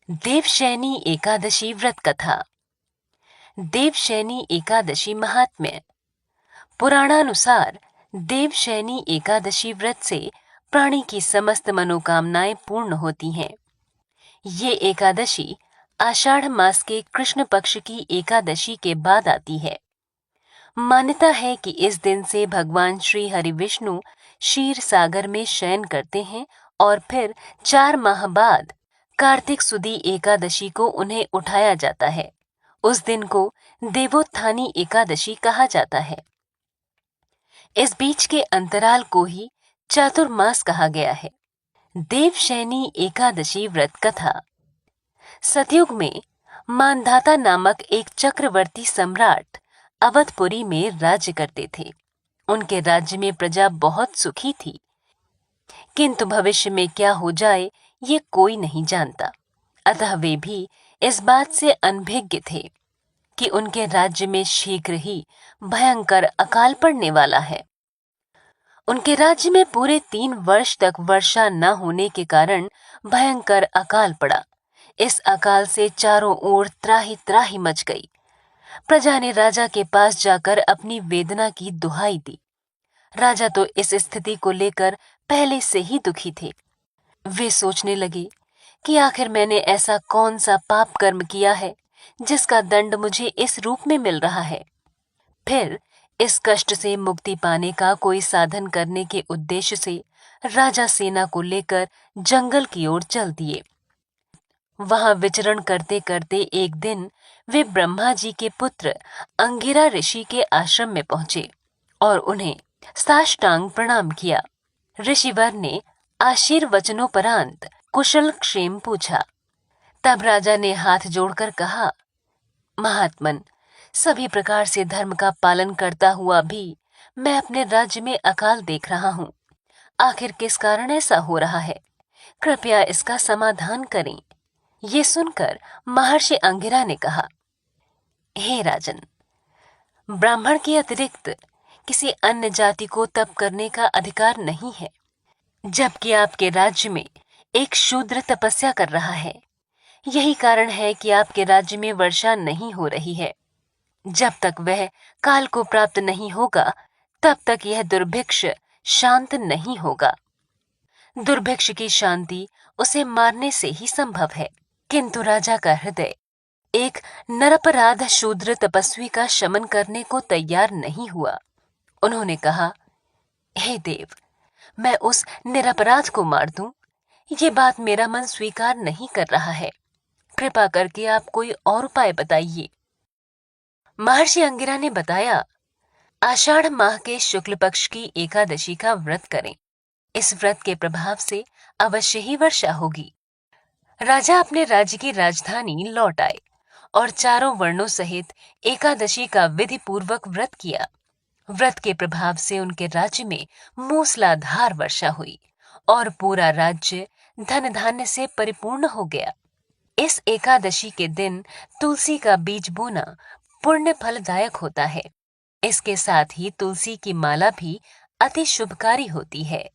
देवशयनी एकादशी व्रत कथा। देवशयनी एकादशी महात्म्य। पुराणानुसार देवशयनी एकादशी व्रत से प्राणी की समस्त मनोकामनाएं पूर्ण होती हैं। ये एकादशी आषाढ़ मास के कृष्ण पक्ष की एकादशी के बाद आती है। मान्यता है कि इस दिन से भगवान श्री हरि विष्णु क्षीर सागर में शयन करते हैं और फिर 4 माह बाद कार्तिक सुदी एकादशी को उन्हें उठाया जाता है। उस दिन को देवोत्थानी एकादशी कहा जाता है। इस बीच के अंतराल को ही चातुर्मास कहा गया है। देवशयनी एकादशी व्रत कथा। सतयुग में मानधाता नामक एक चक्रवर्ती सम्राट अवधपुरी में राज्य करते थे। उनके राज्य में प्रजा बहुत सुखी थी, किंतु भविष्य में क्या हो जाए ये कोई नहीं जानता। अतः वे भी इस बात से अनभिज्ञ थे कि उनके राज्य में शीघ्र ही भयंकर अकाल पड़ने वाला है। उनके राज्य में पूरे 3 वर्ष तक वर्षा न होने के कारण भयंकर अकाल पड़ा। इस अकाल से चारों ओर त्राही त्राही मच गई। प्रजा ने राजा के पास जाकर अपनी वेदना की दुहाई दी। राजा तो इस स्थिति को लेकर पहले से ही दुखी थे। वे सोचने लगे कि आखिर मैंने ऐसा कौन सा पाप कर्म किया है जिसका दंड मुझे इस रूप में मिल रहा है। फिर इस कष्ट से मुक्ति पाने का कोई साधन करने के उद्देश्य से राजा सेना को लेकर जंगल की ओर चल दिए। वहां विचरण करते करते एक दिन वे ब्रह्मा जी के पुत्र अंगिरा ऋषि के आश्रम में पहुंचे और उन्हें साष्टांग प्रणाम किया। ऋषिवर ने आशीर्वचनोपरांत कुशल क्षेम पूछा। तब राजा ने हाथ जोड़कर कहा, महात्मन, सभी प्रकार से धर्म का पालन करता हुआ भी मैं अपने राज्य में अकाल देख रहा हूँ। आखिर किस कारण ऐसा हो रहा है? कृपया इसका समाधान करें। ये सुनकर महर्षि अंगिरा ने कहा, हे राजन, ब्राह्मण के अतिरिक्त किसी अन्य जाति को तप करने का अधिकार नहीं है, जबकि आपके राज्य में एक शूद्र तपस्या कर रहा है। यही कारण है कि आपके राज्य में वर्षा नहीं हो रही है। जब तक वह काल को प्राप्त नहीं होगा, तब तक यह दुर्भिक्ष शांत नहीं होगा। दुर्भिक्ष की शांति उसे मारने से ही संभव है। किंतु राजा का हृदय एक निरपराध शूद्र तपस्वी का शमन करने को तैयार नहीं हुआ। उन्होंने कहा, हे देव, मैं उस निरपराध को मार दूं, ये बात मेरा मन स्वीकार नहीं कर रहा है। कृपा करके आप कोई और उपाय बताइए। महर्षि अंगिरा ने बताया, आषाढ़ माह के शुक्ल पक्ष की एकादशी का व्रत करें। इस व्रत के प्रभाव से अवश्य ही वर्षा होगी। राजा अपने राज्य की राजधानी लौट आए और चारों वर्णों सहित एकादशी का विधि पूर्वक व्रत किया। व्रत के प्रभाव से उनके राज्य में मूसलाधार वर्षा हुई और पूरा राज्य धन धान्य से परिपूर्ण हो गया। इस एकादशी के दिन तुलसी का बीज बोना पुण्य फलदायक होता है। इसके साथ ही तुलसी की माला भी अति शुभकारी होती है।